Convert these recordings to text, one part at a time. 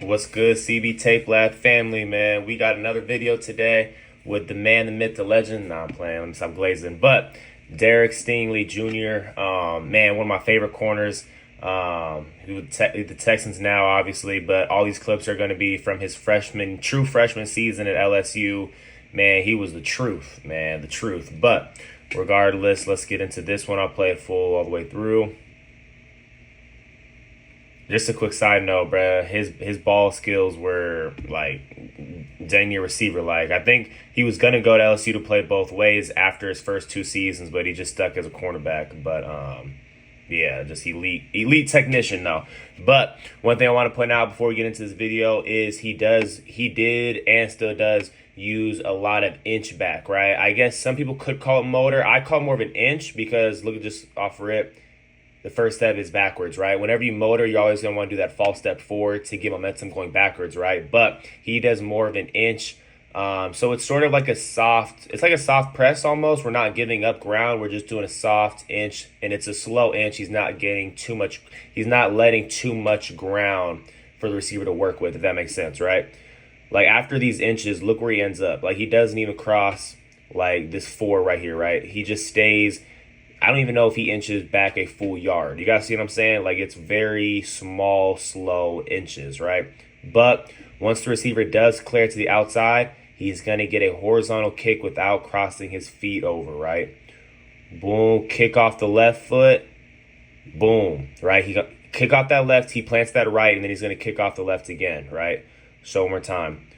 What's good, CB Tape Lab family, man? We got another video today with the man, the myth, the legend. Nah, I'm playing. Let me stop glazing. But Derek Stingley Jr., man, one of my favorite corners. The Texans now, obviously, but all these clips are going to be from his true freshman season at LSU. Man, he was the truth, man, the truth. But regardless, let's get into this one. I'll play it full all the way through. Just a quick side note, bruh. His ball skills were like dang near receiver like. I think he was gonna go to LSU to play both ways after his first 2 seasons, but he just stuck as a cornerback. But yeah, just elite technician though. But one thing I want to point out before we get into this video is he did and still does use a lot of inch back, right? I guess some people could call it motor. I call it more of an inch because look at just off rip. The first step is backwards, right? Whenever you motor, you're always going to want to do that false step forward to get momentum going backwards, right? But he does more of an inch. So it's sort of like it's like a soft press almost. We're not giving up ground. We're just doing a soft inch, and it's a slow inch. He's not letting too much ground for the receiver to work with, if that makes sense, right? Like after these inches, look where he ends up. Like he doesn't even cross like this 4 right here, right? He just stays. I don't even know if he inches back a full yard. You guys see what I'm saying? Like it's very small, slow inches, right? But once the receiver does clear to the outside, he's going to get a horizontal kick without crossing his feet over, right? Boom, kick off the left foot. Boom, right? He kick off that left, he plants that right, and then he's going to kick off the left again, right? So one more time.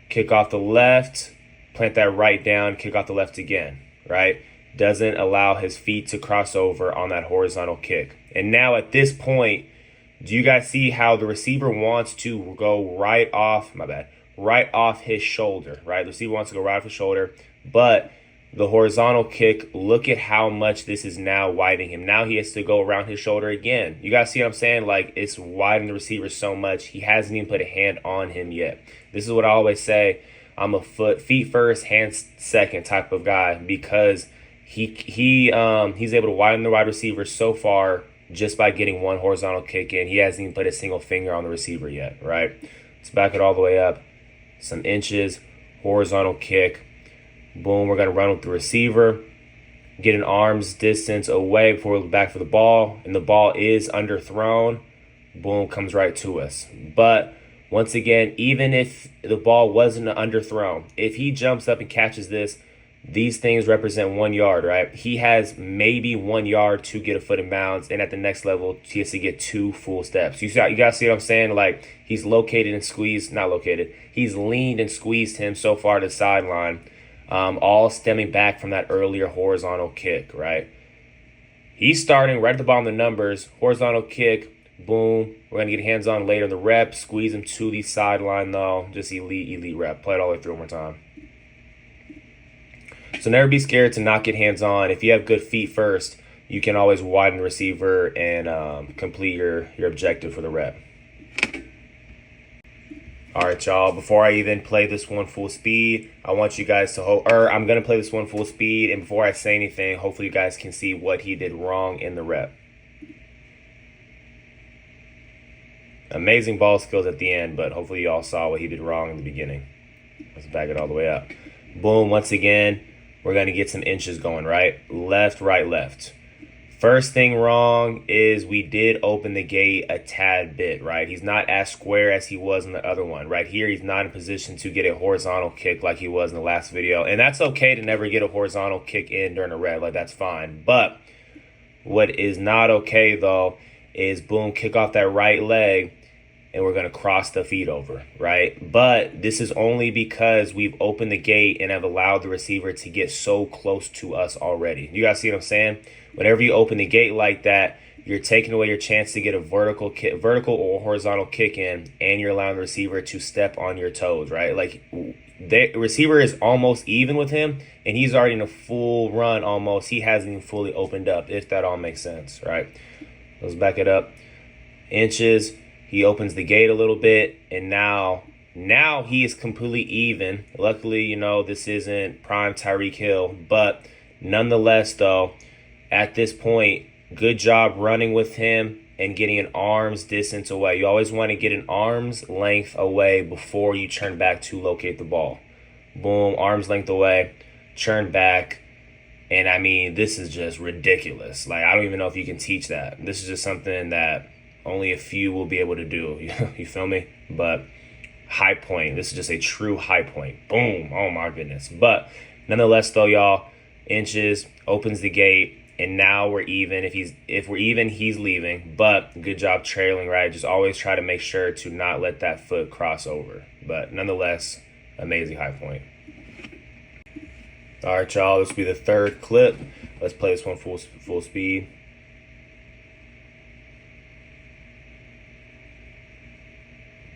Kick off the left, plant that right down, kick off the left again, right? Doesn't allow his feet to cross over on that horizontal kick. And now at this point, do you guys see how the receiver wants to go right off his shoulder, right? The receiver wants to go right off his shoulder, but the horizontal kick, look at how much this is now widening him. Now he has to go around his shoulder again. You guys see what I'm saying? Like it's widening the receiver so much, he hasn't even put a hand on him yet. This is what I always say. I'm a feet first, hands second type of guy because he's able to widen the wide receiver so far just by getting one horizontal kick in. He hasn't even put a single finger on the receiver yet, right? Let's back it all the way up. Some inches, horizontal kick. Boom, we're going to run with the receiver. Get an arm's distance away before we look back for the ball. And the ball is underthrown. Boom, comes right to us. But once again, even if the ball wasn't underthrown, if he jumps up and catches this, these things represent 1 yard, right? He has maybe 1 yard to get a foot in bounds, and at the next level, he has to get 2 full steps. You guys see what I'm saying? Like, he's he's leaned and squeezed him so far to the sideline, all stemming back from that earlier horizontal kick, right? He's starting right at the bottom of the numbers, horizontal kick, boom. We're going to get hands on later in the rep, squeeze him to the sideline, though. Just elite rep. Play it all the way through one more time. So never be scared to not get hands-on. If you have good feet first, you can always widen the receiver and complete your objective for the rep. All right, y'all. Before I even play this one full speed, I want you guys to I'm going to play this one full speed. And before I say anything, hopefully you guys can see what he did wrong in the rep. Amazing ball skills at the end, but hopefully you all saw what he did wrong in the beginning. Let's back it all the way up. Boom, once again. We're going to get some inches going, right? Left, right, left. First thing wrong is we did open the gate a tad bit, right? He's not as square as he was in the other one. Right here, he's not in position to get a horizontal kick like he was in the last video. And that's okay to never get a horizontal kick in during a rep. Like, that's fine. But what is not okay, though, is boom, kick off that right leg, and we're going to cross the feet over, right? But this is only because we've opened the gate and have allowed the receiver to get so close to us already. You guys see what I'm saying? Whenever you open the gate like that, you're taking away your chance to get a vertical or horizontal kick in, and you're allowing the receiver to step on your toes, right? Like the receiver is almost even with him, and he's already in a full run almost. He hasn't even fully opened up, if that all makes sense, right? Let's back it up. Inches. He opens the gate a little bit, and now he is completely even. Luckily, this isn't prime Tyreek Hill, but nonetheless, though, at this point, good job running with him, and getting an arm's distance away. You always want to get an arm's length away before you turn back to locate the ball. Boom, arm's length away, turn back. And I mean, this is just ridiculous. Like, I don't even know if you can teach that. This is just something that only a few will be able to do. You feel me? But high point. This is just a true high point. Boom. Oh my goodness. But nonetheless, though, y'all, inches opens the gate, and now we're even. If we're even, he's leaving. But good job trailing, right? Just always try to make sure to not let that foot cross over. But nonetheless, amazing high point. All right, y'all. This will be the third clip. Let's play this one full speed.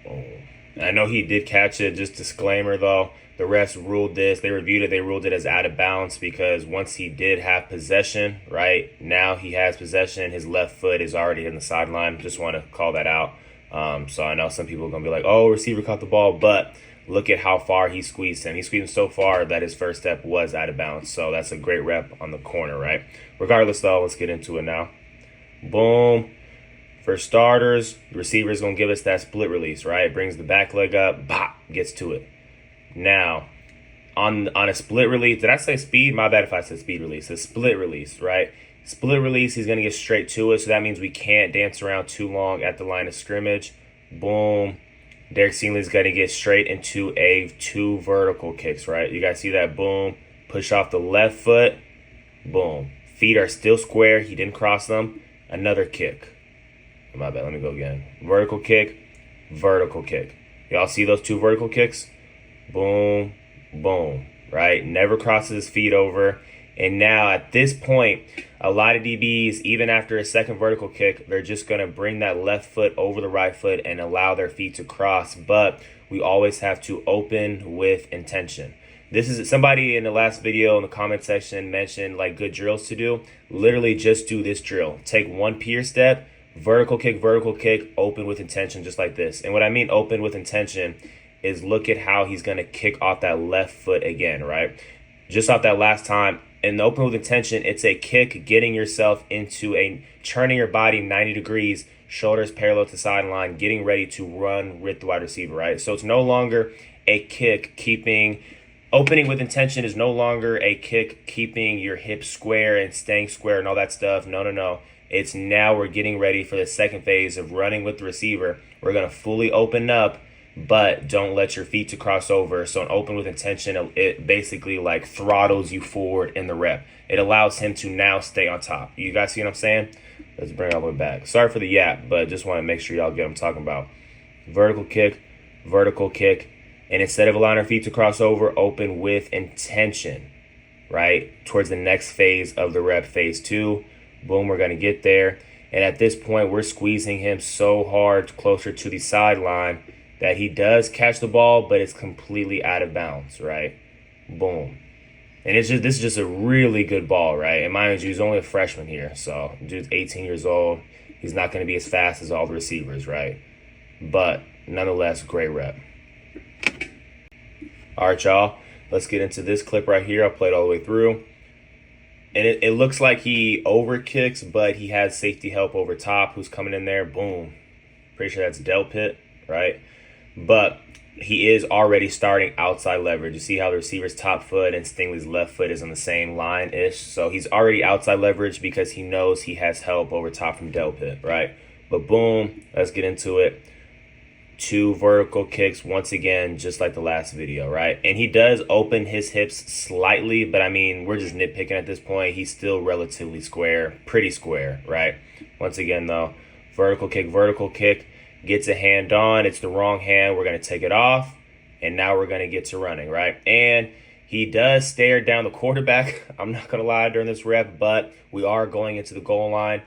Boom. I know he did catch it. Just disclaimer, though. The refs ruled this. They reviewed it. They ruled it as out of bounds because once he did have possession, right, now he has possession. His left foot is already in the sideline. Just want to call that out. So I know some people are going to be like, oh, receiver caught the ball. But look at how far he squeezed him. He squeezed him so far that his first step was out of bounds. So that's a great rep on the corner, right? Regardless, though, let's get into it now. Boom. For starters, the receiver is going to give us that split release, right? Brings the back leg up, bop, gets to it. Now, on a split release, did I say speed? My bad if I said speed release. A split release, right? Split release, he's going to get straight to it, so that means we can't dance around too long at the line of scrimmage. Boom. Derek Stingley's going to get straight into two vertical kicks, right? You guys see that? Boom. Push off the left foot. Boom. Feet are still square. He didn't cross them. Another kick. My bad. Let me go again. Vertical kick. Vertical kick. Y'all see those two vertical kicks? Boom. Boom. Right? Never crosses his feet over. And now at this point, a lot of DBs, even after a second vertical kick, they're just going to bring that left foot over the right foot and allow their feet to cross. But we always have to open with intention. This is somebody in the last video in the comment section mentioned like good drills to do. Literally just do this drill. Take one pier step, vertical kick, open with intention just like this. And what I mean open with intention is look at how he's going to kick off that left foot again, right? Just off that last time. In the open with intention, it's a kick getting yourself into turning your body 90 degrees, shoulders parallel to sideline, getting ready to run with the wide receiver, right? So it's no longer a kick opening with intention is no longer a kick keeping your hips square and staying square and all that stuff. No. It's now we're getting ready for the second phase of running with the receiver. We're going to fully open up, but don't let your feet to cross over. So an open with intention, it basically like throttles you forward in the rep. It allows him to now stay on top. You guys see what I'm saying? Let's bring it all the way back. Sorry for the yap, but just want to make sure y'all get what I'm talking about. Vertical kick, and instead of allowing our feet to cross over, open with intention, right? Towards the next phase of the rep, phase 2. Boom, we're going to get there. And at this point, we're squeezing him so hard closer to the sideline that he does catch the ball, but it's completely out of bounds, right? Boom. And this is just a really good ball, right? And mind you, he's only a freshman here. So dude's 18 years old. He's not going to be as fast as all the receivers, right? But nonetheless, great rep. All right, y'all. Let's get into this clip right here. I'll play it all the way through. And it looks like he overkicks, but he has safety help over top who's coming in there. Boom. Pretty sure that's Del Pitt, right? But he is already starting outside leverage. You see how the receiver's top foot and Stingley's left foot is on the same line-ish. So he's already outside leverage because he knows he has help over top from Del Pitt, right? But boom, let's get into it. 2 vertical kicks once again, just like the last video, right? And he does open his hips slightly, but I mean, we're just nitpicking at this point. He's still relatively square, pretty square, right? Once again, though, vertical kick, gets a hand on. It's the wrong hand. We're going to take it off, and now we're going to get to running, right? And he does stare down the quarterback. I'm not going to lie during this rep, but we are going into the goal line.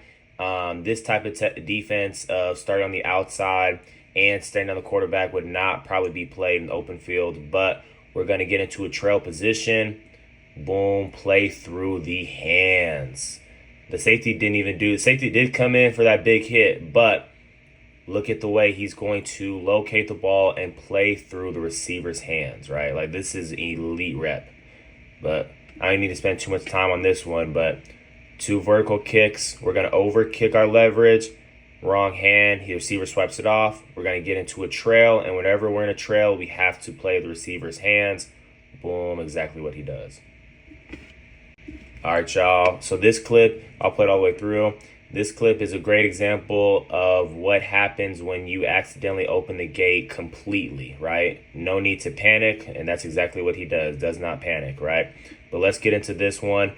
This type of defense of starting on the outside and staying on the quarterback would not probably be played in the open field, but we're going to get into a trail position. Boom, play through the hands. The safety did come in for that big hit, but look at the way he's going to locate the ball and play through the receiver's hands, right? Like, this is elite rep. But I don't need to spend too much time on this one, but 2 vertical kicks. We're going to over kick our leverage. Wrong hand, the receiver swipes it off. We're going to get into a trail, and whenever we're in a trail, we have to play the receiver's hands. Boom, exactly what he does. All right, y'all. So this clip, I'll play it all the way through. This clip is a great example of what happens when you accidentally open the gate completely, right? No need to panic, and that's exactly what he does not panic, right? But let's get into this one.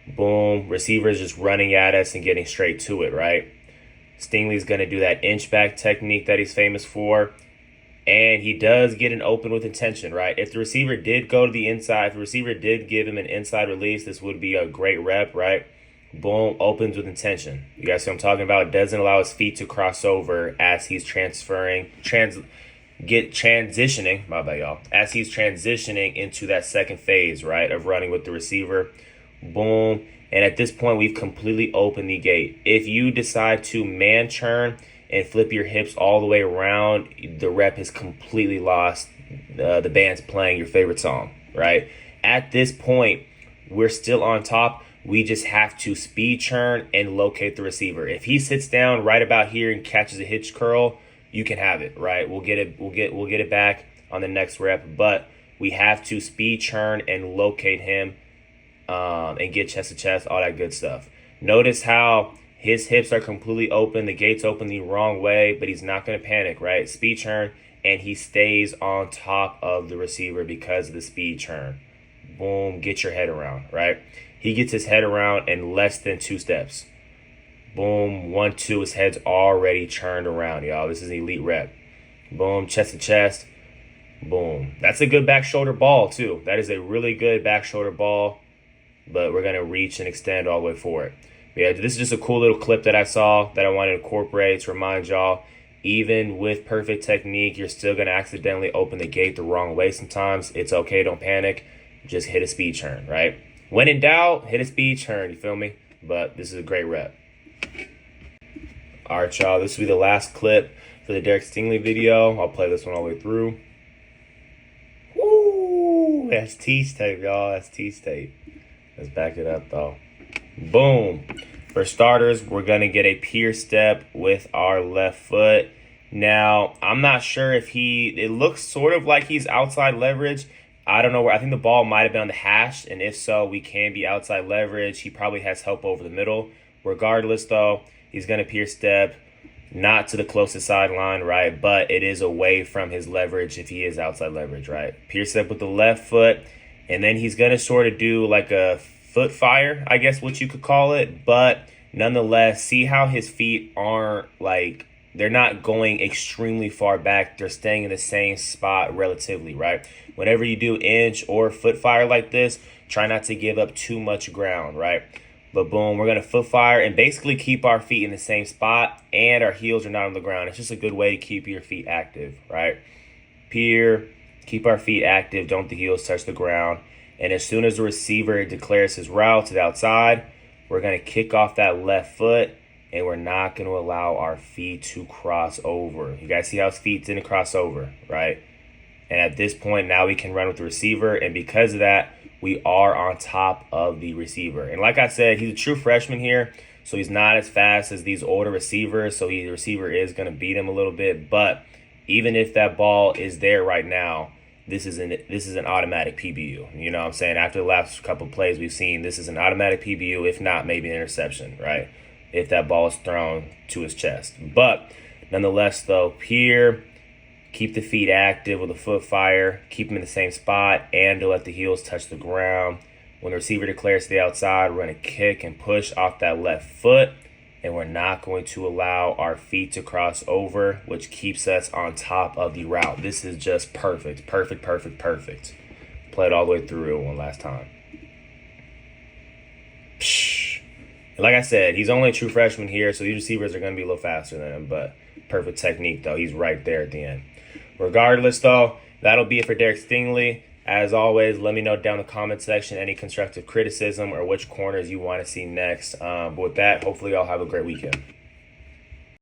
Boom, receiver's just running at us and getting straight to it, right? Stingley's going to do that inch back technique that he's famous for, and he does get an open with intention, right? If the receiver did go to the inside, if the receiver did give him an inside release, this would be a great rep, right? Boom, opens with intention. You guys see what I'm talking about? Doesn't allow his feet to cross over as he's transitioning, my bad, y'all. As he's transitioning into that second phase, right, of running with the receiver. Boom. And at this point, we've completely opened the gate. If you decide to man churn and flip your hips all the way around, the rep is completely lost. The band's playing your favorite song, right? At this point, we're still on top. We just have to speed churn and locate the receiver. If he sits down right about here and catches a hitch curl, you can have it, right? We'll get it back on the next rep, but we have to speed churn and locate him and get chest to chest, all that good stuff. Notice how his hips are completely open, the gate's open the wrong way, but he's not going to panic, right? Speed churn, and he stays on top of the receiver because of the speed churn. Boom, get your head around, right? He gets his head around in less than 2 steps. Boom, 1, 2, his head's already churned around, y'all. This is an elite rep. Boom, chest to chest. Boom. That's a good back shoulder ball, too. That is a really good back shoulder ball, but we're going to reach and extend all the way forward. Yeah, this is just a cool little clip that I saw that I wanted to incorporate to remind y'all, even with perfect technique, you're still going to accidentally open the gate the wrong way sometimes. It's okay, don't panic. Just hit a speed churn, right? When in doubt, hit a speed churn, you feel me? But this is a great rep. All right, y'all, this will be the last clip for the Derek Stingley video. I'll play this one all the way through. Woo! That's tease tape, y'all. That's tease tape. Let's back it up, though. Boom. For starters, we're going to get a pier step with our left foot. Now, I'm not sure if it looks sort of like he's outside leverage. I don't know where. I think the ball might have been on the hash, and if so, we can be outside leverage. He probably has help over the middle. Regardless, though, he's going to pier step, not to the closest sideline, right? But it is away from his leverage if he is outside leverage, right? Pier step with the left foot, and then he's going to sort of do like a foot fire, I guess what you could call it. But nonetheless, see how his feet aren't like, they're not going extremely far back. They're staying in the same spot relatively, right? Whenever you do inch or foot fire like this, try not to give up too much ground, right? But boom, we're going to foot fire and basically keep our feet in the same spot and our heels are not on the ground. It's just a good way to keep your feet active, right? Pier, keep our feet active, don't the heels touch the ground. And as soon as the receiver declares his route to the outside, we're going to kick off that left foot and we're not going to allow our feet to cross over. You guys see how his feet didn't cross over, right? And at this point, now we can run with the receiver. And because of that, we are on top of the receiver. And like I said, he's a true freshman here, so he's not as fast as these older receivers. So the receiver is going to beat him a little bit. But even if that ball is there right now, this is an automatic PBU. You know what I'm saying? After the last couple of plays we've seen, this is an automatic PBU, if not maybe an interception, right? If that ball is thrown to his chest. But nonetheless, though, pier, keep the feet active with a foot fire, keep them in the same spot, and to let the heels touch the ground. When the receiver declares to the outside, we're going to kick and push off that left foot, and we're not going to allow our feet to cross over, which keeps us on top of the route. This is just perfect, perfect, perfect, perfect. Play it all the way through one last time. Psh. Like I said, he's only a true freshman here, so these receivers are going to be a little faster than him, but perfect technique, though. He's right there at the end. Regardless, though, that'll be it for Derek Stingley. As always, let me know down in the comment section any constructive criticism or which corners you want to see next. But with that, hopefully y'all have a great weekend.